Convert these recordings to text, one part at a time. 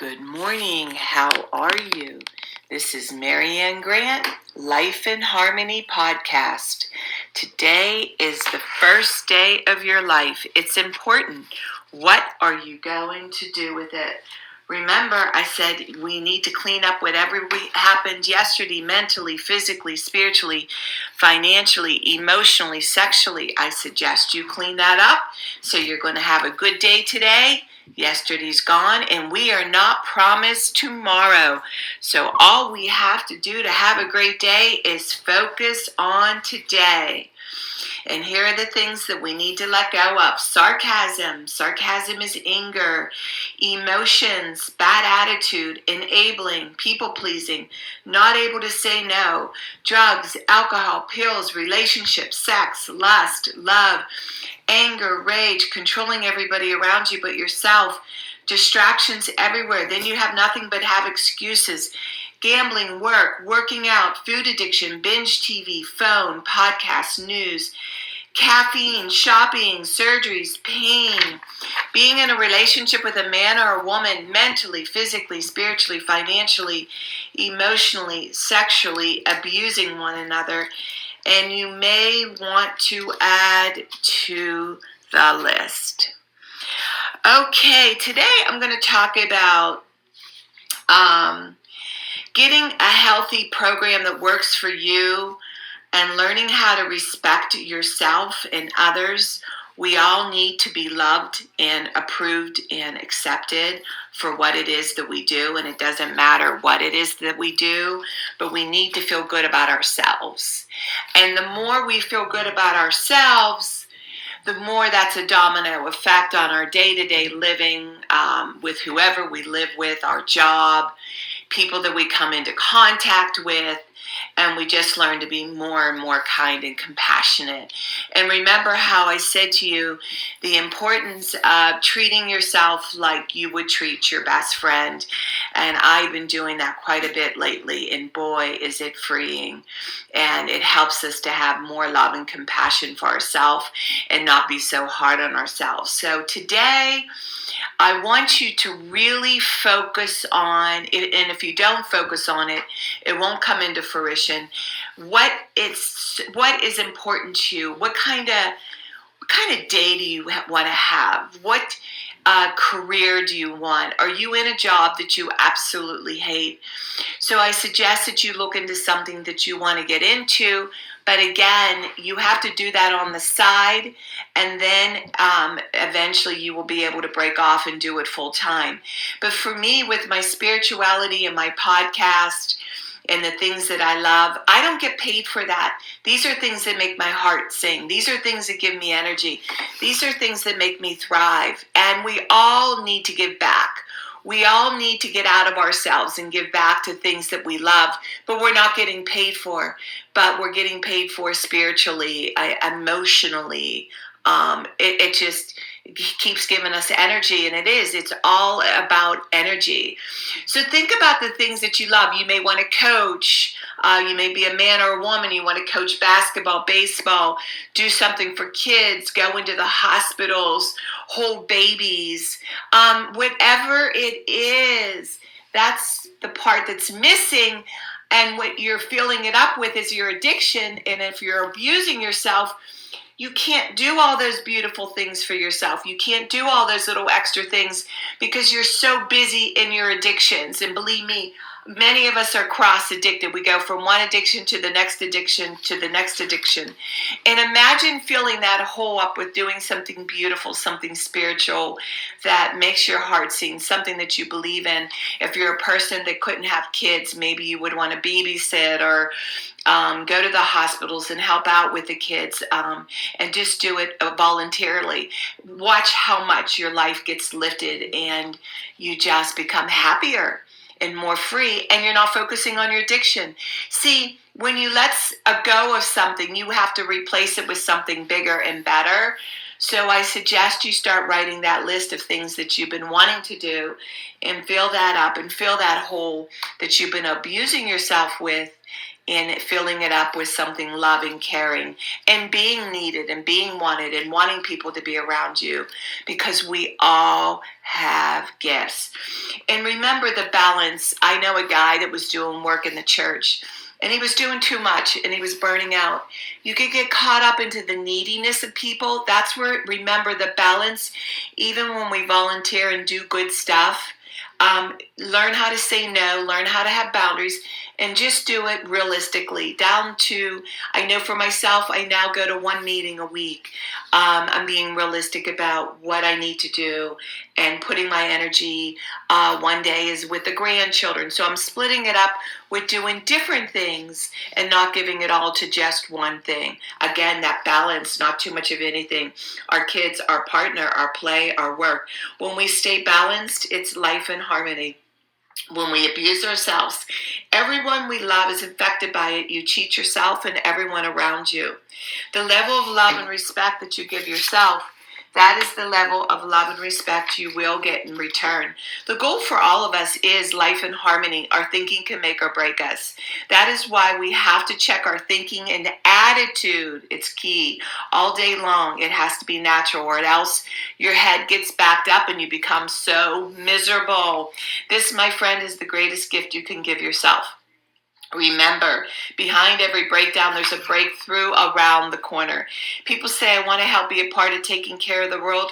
Good morning. How are you? This is Marianne Grant, Life in Harmony podcast. Today is the first day of your life. It's important. What are you going to do with it? Remember, I said we need to clean up whatever happened yesterday, mentally, physically, spiritually, financially, emotionally, sexually. I suggest you clean that up so you're going to have a good day today. Yesterday's gone, and we are not promised tomorrow. So all we have to do to have a great day is focus on today. And here are the things that we need to let go of. Sarcasm. Sarcasm is anger. Emotions, bad attitude, enabling, people-pleasing, not able to say no. Drugs, alcohol, pills, relationships, sex, lust, love, anger, rage, controlling everybody around you but yourself. Distractions everywhere. Then you have nothing but have excuses. Gambling, work, working out, food addiction, binge TV, phone, podcasts, news, caffeine, shopping, surgeries, pain, being in a relationship with a man or a woman, mentally, physically, spiritually, financially, emotionally, sexually, abusing one another. And you may want to add to the list. Okay, today I'm going to talk about getting a healthy program that works for you and learning how to respect yourself and others. We all need to be loved and approved and accepted for what it is that we do. And it doesn't matter what it is that we do, but we need to feel good about ourselves. And the more we feel good about ourselves, the more that's a domino effect on our day-to-day living with whoever we live with, our job, people that we come into contact with, and we just learn to be more and more kind and compassionate. And remember how I said to you the importance of treating yourself like you would treat your best friend. And I've been doing that quite a bit lately, and boy, is it freeing. And it helps us to have more love and compassion for ourselves and not be so hard on ourselves. So today, I want you to really focus on it, and if you don't focus on it, it won't come into fruition. What is important to you? What kind of day do you want to have? What career do you want? Are you in a job that you absolutely hate? So I suggest that you look into something that you want to get into. But again, you have to do that on the side, and then eventually you will be able to break off and do it full time. But for me, with my spirituality and my podcast and the things that I love, I don't get paid for that. These are things that make my heart sing. These are things that give me energy. These are things that make me thrive. And we all need to give back. We all need to get out of ourselves and give back to things that we love, but we're not getting paid for. But we're getting paid for spiritually, emotionally. It just keeps giving us energy, and it's all about energy. So think about the things that you love. You may want to coach. You may be a man or a woman. You want to coach basketball, baseball, do something for kids, go into the hospitals, hold babies, whatever it is. That's the part that's missing. And what you're filling it up with is your addiction. And if you're abusing yourself, you can't do all those beautiful things for yourself. You can't do all those little extra things because you're so busy in your addictions. And believe me, many of us are cross-addicted. We go from one addiction to the next addiction to the next addiction. And imagine filling that hole up with doing something beautiful, something spiritual that makes your heart sing, something that you believe in. If you're a person that couldn't have kids, maybe you would want to babysit or go to the hospitals and help out with the kids, and just do it voluntarily. Watch how much your life gets lifted and you just become happier and more free, and you're not focusing on your addiction. See, when you let go of something, you have to replace it with something bigger and better. So I suggest you start writing that list of things that you've been wanting to do and fill that up and fill that hole that you've been abusing yourself with, in filling it up with something loving, caring, and being needed and being wanted and wanting people to be around you, because we all have gifts. And remember the balance. I know a guy that was doing work in the church, and he was doing too much and he was burning out. You could get caught up into the neediness of people. That's where, remember the balance, even when we volunteer and do good stuff. Learn how to say no, learn how to have boundaries, and just do it realistically. Down to, I know for myself, I now go to one meeting a week. I'm being realistic about what I need to do and putting my energy. One day is with the grandchildren. So I'm splitting it up with doing different things and not giving it all to just one thing. Again, that balance, not too much of anything. Our kids, our partner, our play, our work. When we stay balanced, it's life in harmony. When we abuse ourselves, everyone we love is infected by it. You cheat yourself and everyone around you. The level of love and respect that you give yourself, that is the level of love and respect you will get in return. The goal for all of us is life in harmony. Our thinking can make or break us. That is why we have to check our thinking and attitude. It's key. All day long, it has to be natural, or else your head gets backed up and you become so miserable. This, my friend, is the greatest gift you can give yourself. Remember, behind every breakdown, there's a breakthrough around the corner. People say, I want to help be a part of taking care of the world.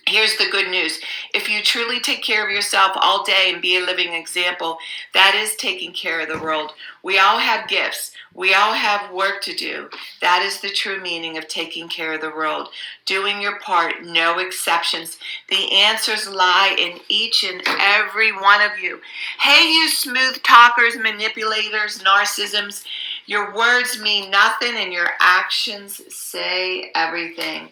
Here's the good news. If you truly take care of yourself all day and be a living example, that is taking care of the world. We all have gifts. We all have work to do. That is the true meaning of taking care of the world. Doing your part, no exceptions. The answers lie in each and every one of you. Hey, you smooth talkers, manipulators, narcissisms. Your words mean nothing and your actions say everything.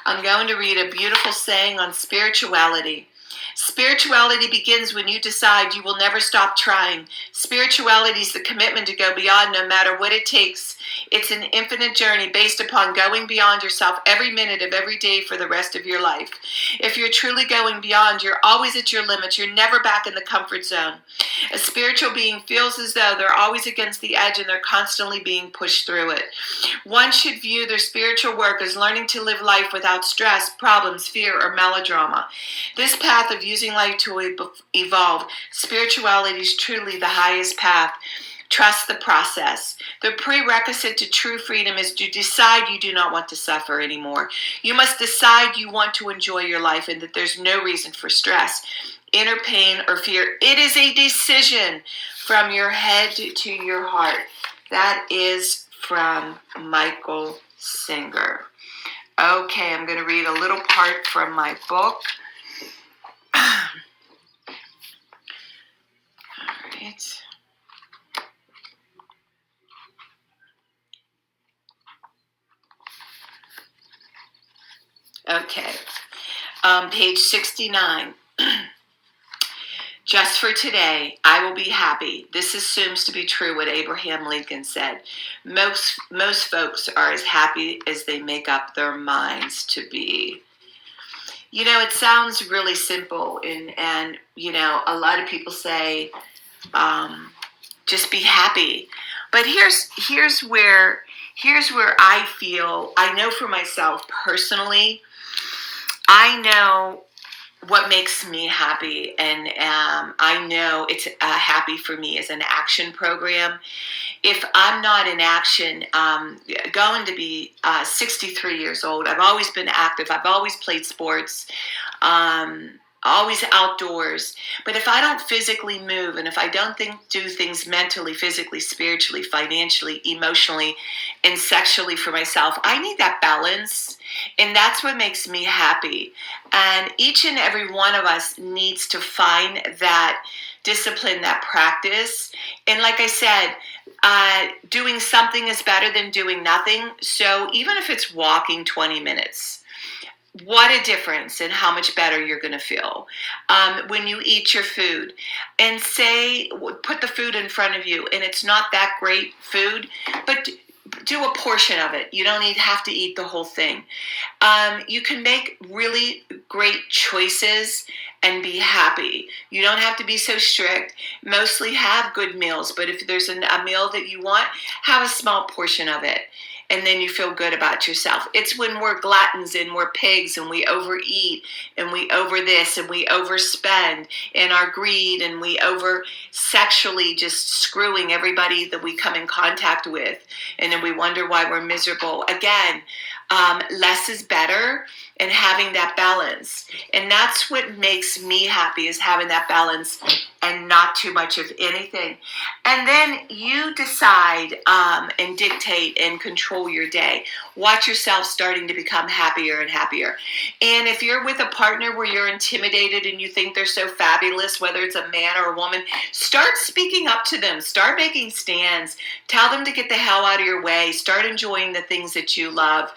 I'm going to read a beautiful saying on spirituality. Spirituality begins when you decide you will never stop trying. Spirituality is the commitment to go beyond no matter what it takes. It's an infinite journey based upon going beyond yourself every minute of every day for the rest of your life. If you're truly going beyond, you're always at your limits. You're never back in the comfort zone. A spiritual being feels as though they're always against the edge and they're constantly being pushed through it. One should view their spiritual work as learning to live life without stress, problems, fear, or melodrama. This path of using life to evolve, spirituality is truly the highest path. Trust the process. The prerequisite to true freedom is to decide you do not want to suffer anymore. You must decide you want to enjoy your life and that there's no reason for stress, inner pain, or fear. It is a decision from your head to your heart. That is from Michael Singer. Okay, I'm going to read a little part from my book. All right. Okay. Page 69. Just for today, I will be happy. This assumes to be true what Abraham Lincoln said. Most folks are as happy as they make up their minds to be. You know, it sounds really simple, and you know, a lot of people say, just be happy. But here's where I feel. I know for myself personally, I know what makes me happy, and I know it's happy for me as an action program. If I'm not in action, going to be 63 years old. I've always been active. I've always played sports, always outdoors. But if I don't physically move, and if I don't do things mentally, physically, spiritually, financially, emotionally, and sexually for myself, I need that balance. And that's what makes me happy. And each and every one of us needs to find that discipline, that practice. And like I said, doing something is better than doing nothing. So even if it's walking 20 minutes, what a difference in how much better you're going to feel when you eat your food. And say, put the food in front of you, and it's not that great food, but do a portion of it. You don't have to eat the whole thing. You can make really great choices and be happy. You don't have to be so strict. Mostly have good meals, but if there's a meal that you want, have a small portion of it. And then you feel good about yourself. It's when we're gluttons and we're pigs and we overeat and we over this and we overspend in our greed and we over sexually just screwing everybody that we come in contact with. And then we wonder why we're miserable. Again, less is better, and having that balance. And that's what makes me happy, is having that balance and not too much of anything. And then you decide and dictate and control your day. Watch yourself starting to become happier and happier. And if you're with a partner where you're intimidated and you think they're so fabulous, whether it's a man or a woman, start speaking up to them. Start making stands. Tell them to get the hell out of your way. Start enjoying the things that you love.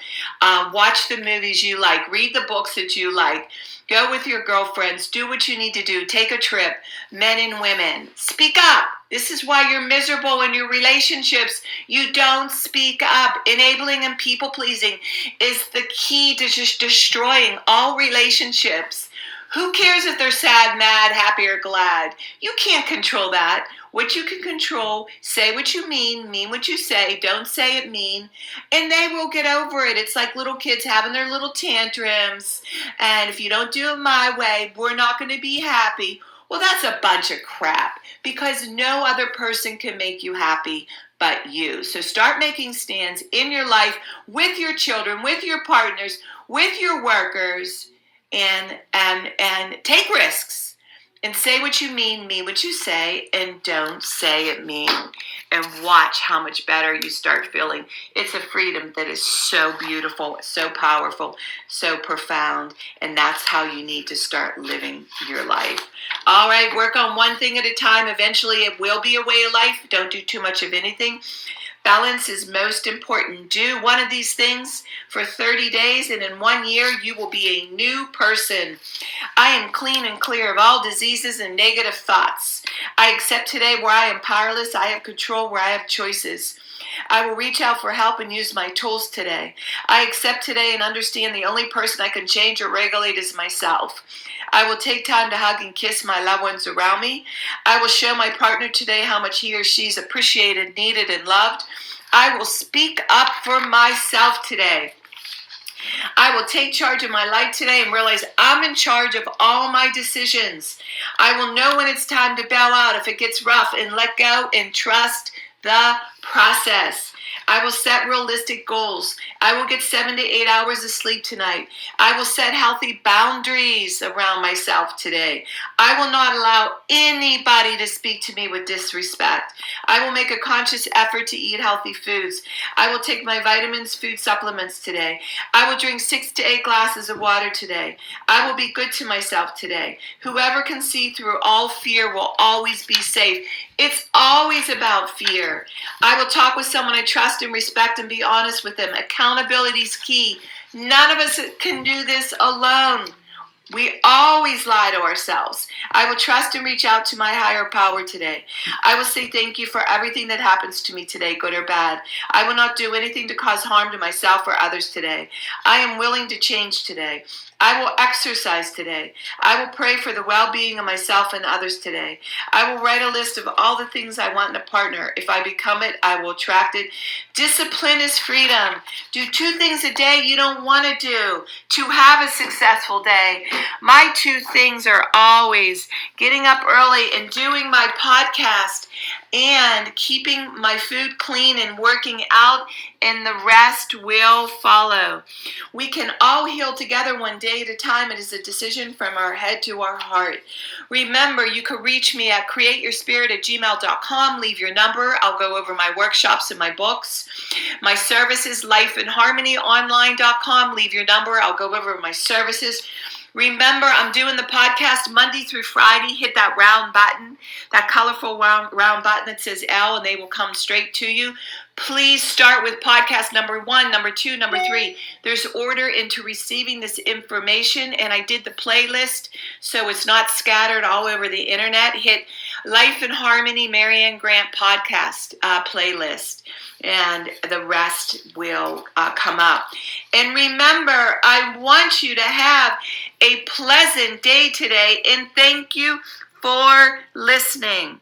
Watch the movies you like. Read the books that you like. Go with your girlfriends. Do what you need to do. Take a trip. Men and women. Speak up. This is why you're miserable in your relationships. You don't speak up. Enabling and people pleasing is the key to just destroying all relationships. Who cares if they're sad, mad, happy, or glad? You can't control that. What you can control, say what you mean what you say, don't say it mean, and they will get over it. It's like little kids having their little tantrums, and if you don't do it my way, we're not going to be happy. Well, that's a bunch of crap, because no other person can make you happy but you. So start making stands in your life, with your children, with your partners, with your workers, and take risks. And say what you mean what you say, and don't say it mean. And watch how much better you start feeling. It's a freedom that is so beautiful, so powerful, so profound. And that's how you need to start living your life. All right, work on one thing at a time. Eventually it will be a way of life. Don't do too much of anything. Balance is most important. Do one of these things for 30 days, and in 1 year, you will be a new person. I am clean and clear of all diseases and negative thoughts. I accept today where I am powerless. I have control where I have choices. I will reach out for help and use my tools today. I accept today and understand the only person I can change or regulate is myself. I will take time to hug and kiss my loved ones around me. I will show my partner today how much he or she is appreciated, needed, and loved. I will speak up for myself today. I will take charge of my life today and realize I'm in charge of all my decisions. I will know when it's time to bow out if it gets rough, and let go and trust the process. I will set realistic goals. I will get 7 to 8 hours of sleep tonight. I will set healthy boundaries around myself today. I will not allow anybody to speak to me with disrespect. I will make a conscious effort to eat healthy foods. I will take my vitamins, food supplements today. I will drink 6 to 8 glasses of water today. I will be good to myself today. Whoever can see through all fear will always be safe. It's always about fear. I will talk with someone I trust and respect and be honest with them. Accountability is key. None of us can do this alone. We always lie to ourselves. I will trust and reach out to my higher power today. I will say thank you for everything that happens to me today, good or bad. I will not do anything to cause harm to myself or others today. I am willing to change today. I will exercise today. I will pray for the well-being of myself and others today. I will write a list of all the things I want in a partner. If I become it, I will attract it. Discipline is freedom. Do 2 things a day you don't want to do to have a successful day. My 2 things are always getting up early and doing my podcast and keeping my food clean and working out, and the rest will follow. We can all heal together one day at a time. It is a decision from our head to our heart. Remember, you can reach me at createyourspirit@gmail.com. Leave your number. I'll go over my workshops and my books. My services, lifeandharmonyonline.com. Leave your number. I'll go over my services. Remember, I'm doing the podcast Monday through Friday. Hit that round button, that colorful round button that says L, and they will come straight to you. Please start with podcast number 1, number 2, number 3. There's order into receiving this information, and I did the playlist so it's not scattered all over the internet. Hit Life in Harmony Marianne Grant podcast playlist, and the rest will come up. And remember, I want you to have a pleasant day today, and thank you for listening.